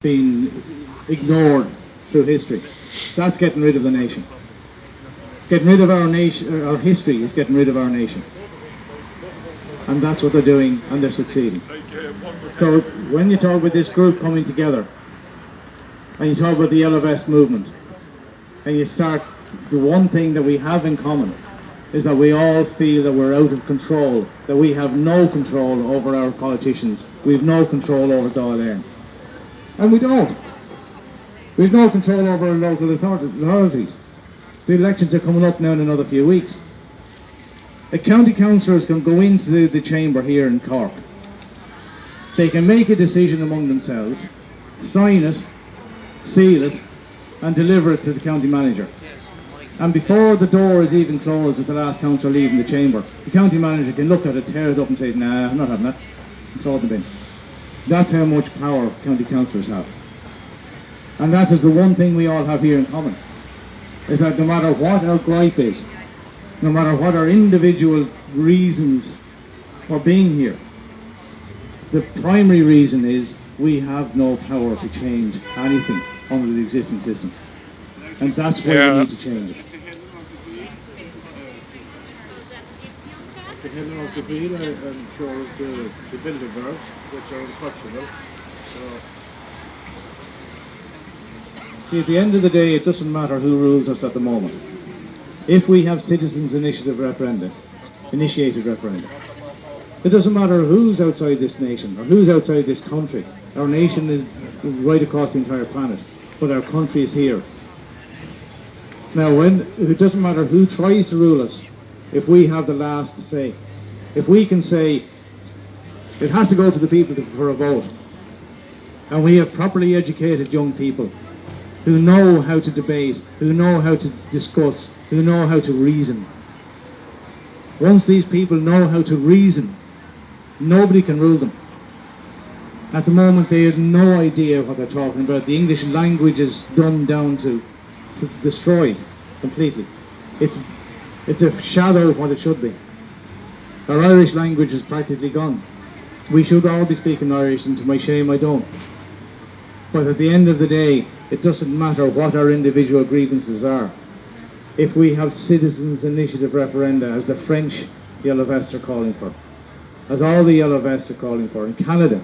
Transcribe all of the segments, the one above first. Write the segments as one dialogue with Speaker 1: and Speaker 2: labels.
Speaker 1: been ignored through history. That's getting rid of the nation. Getting rid of our nation, our history is getting rid of our nation. And that's what they're doing, and they're succeeding. So when you talk about this group coming together, and you talk about the Yellow Vest movement, and you start, the one thing that we have in common is that we all feel that we're out of control, that we have no control over our politicians, we have no control over Dáil Éireann. And we don't. We have no control over our local authorities. The elections are coming up now in another few weeks. The county councillors can go into the chamber here in Cork. They can make a decision among themselves, sign it, seal it, and deliver it to the county manager. And before the door is even closed with the last councillor leaving the chamber, the county manager can look at it, tear it up and say, nah, I'm not having that, and throw it in the bin. That's how much power county councillors have. And that is the one thing we all have here in common, is that no matter what our gripe is, no matter what our individual reasons for being here, the primary reason is we have no power to change anything under the existing system. And that's why we need to change it.
Speaker 2: The heading of the bill shows the building birds, which are untouchable.
Speaker 1: See, at the end of the day, it doesn't matter who rules us at the moment. If we have citizens' initiated referenda, it doesn't matter who's outside this nation or who's outside this country. Our nation is right across the entire planet, but our country is here. Now, it doesn't matter who tries to rule us, if we have the last say. If we can say, it has to go to the people for a vote. And we have properly educated young people who know how to debate, who know how to discuss, who know how to reason. Once these people know how to reason, nobody can rule them. At the moment, they have no idea what they're talking about. The English language is dumbed down to destroyed completely. It's a shadow of what it should be. Our Irish language is practically gone. We should all be speaking Irish, and to my shame I don't. But at the end of the day, it doesn't matter what our individual grievances are. If we have citizens' initiative referenda, as the French Yellow Vests are calling for, as all the Yellow Vests are calling for, in Canada,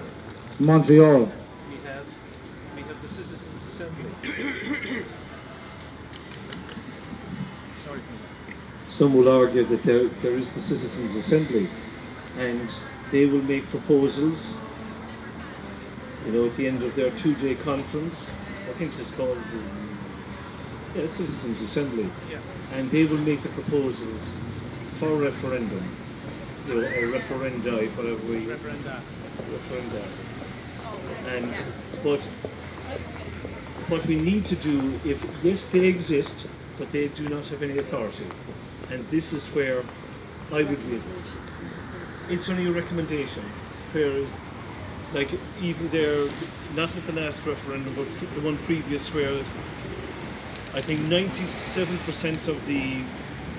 Speaker 1: Montreal.
Speaker 3: We have the Citizens' Assembly.
Speaker 4: Some will argue that there is the Citizens' Assembly, and they will make proposals, at the end of their two-day conference. I think it's called Citizens' Assembly.
Speaker 3: Yeah.
Speaker 4: And they will make the proposals for referendum, or referenda, whatever we... Referenda. But what we need to do, yes, they exist, but they do not have any authority. And this is where I would live. It's only a recommendation, whereas, like, even there, not at the last referendum, but the one previous, where I think 97% of the,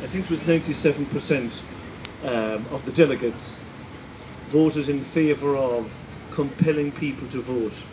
Speaker 4: I think it was 97% of the delegates voted in favour of compelling people to vote.